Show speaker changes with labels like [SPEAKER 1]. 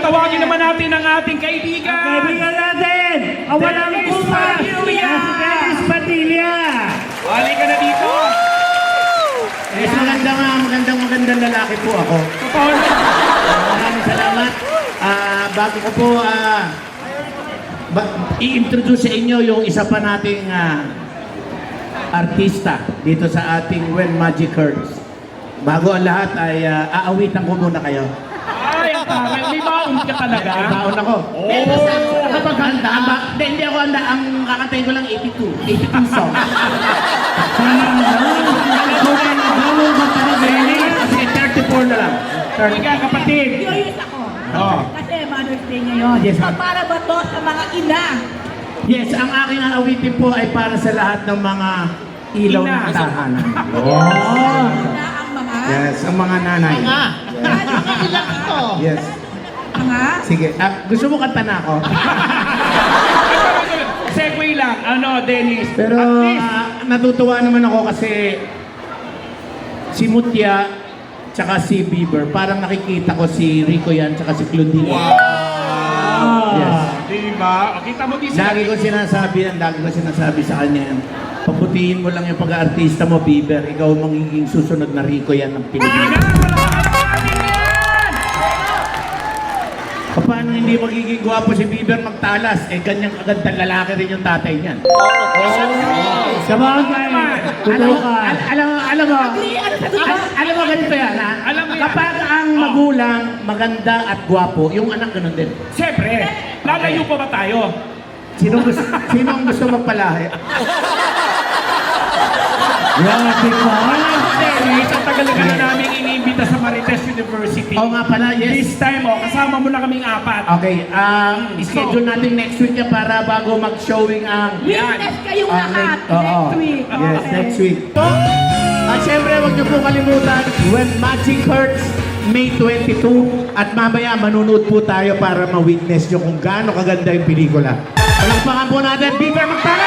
[SPEAKER 1] tawagin naman natin ang ating kaibigan.
[SPEAKER 2] Kaibigan natin, ang walang
[SPEAKER 1] Dennis
[SPEAKER 2] kupa,
[SPEAKER 1] Padilla!
[SPEAKER 2] si Dennis Padilla.
[SPEAKER 1] Halika na dito.
[SPEAKER 3] Yes, magandang lalaki po ako.
[SPEAKER 1] Totoo na.
[SPEAKER 3] Maraming salamat. Bago ko po i-introduce sa inyo yung isa pa nating artista dito sa ating When Magic Hurts. Bago ang lahat ay aawitan ko muna kayo.
[SPEAKER 1] Ay, ang taray. May baon ka talaga.
[SPEAKER 3] May baon ako.
[SPEAKER 1] Oh.
[SPEAKER 3] Kapag handa, hindi ako handa. Ang kakantayin ko lang 82 songs. Kasi 34 na lang.
[SPEAKER 1] Halika, kapatid.
[SPEAKER 4] Curious ako.
[SPEAKER 3] Oo.
[SPEAKER 4] Kasi Mother's Day ngayon.
[SPEAKER 3] Yes,
[SPEAKER 4] So,
[SPEAKER 3] ma'am.
[SPEAKER 4] para ba to sa mga ina?
[SPEAKER 3] Yes, ang aking aawitin po ay para sa lahat ng mga ilaw
[SPEAKER 1] Ina.
[SPEAKER 3] ng tahanan.
[SPEAKER 4] Na ang mga...
[SPEAKER 3] Yes, ang mga nanay.
[SPEAKER 4] Ilang ito?
[SPEAKER 3] Yes.
[SPEAKER 4] Mga...
[SPEAKER 3] Sige, gusto mo kanta na ako?
[SPEAKER 1] Segway lang. Ano, Dennis?
[SPEAKER 3] Pero
[SPEAKER 1] At least,
[SPEAKER 3] natutuwa naman ako kasi si Mutya tsaka si Bieber, parang nakikita ko si Rico yan tsaka si Claudine. Yes.
[SPEAKER 1] diba? O, kita mo din
[SPEAKER 3] Lagi ko sinasabi sa kanya yan. Pabutihin mo lang yung pag-aartista mo, Bieber. Ikaw ang magiging susunod na Rico yan ng Pilipinas. Paano hindi magiging gwapo si Bieber magtalas? Eh, ganyang kagandang lalaki rin yung tatay niyan.
[SPEAKER 2] Sabagay, totoo ka.
[SPEAKER 3] Alam mo,
[SPEAKER 4] Ano sa gusto?
[SPEAKER 3] alam mo ganito yan, ha?
[SPEAKER 1] Alam mo yan.
[SPEAKER 3] Kapag ang magulang maganda at gwapo, yung anak ganun din.
[SPEAKER 1] Siyempre, lalayo pa ba tayo?
[SPEAKER 3] Sino ang gusto magpalahi?
[SPEAKER 2] Grabe ka.
[SPEAKER 1] Dennis, ang tagal ka na namin iniimbita sa Marites University.
[SPEAKER 3] Oo nga pala, yes.
[SPEAKER 1] This time, kasama mo na kaming apat.
[SPEAKER 3] Okay, schedule natin next week yan para bago mag-showing ang...
[SPEAKER 4] Witness kayong lahat next week.
[SPEAKER 3] Yes,
[SPEAKER 4] Okay.
[SPEAKER 3] next week. At syempre, huwag niyo po kalimutan, When Magic Hurts, May 22. At mamaya, manunood po tayo para ma-witness niyo kung gaano kaganda yung pelikula. Palakpakan po natin, Bieber Magtala!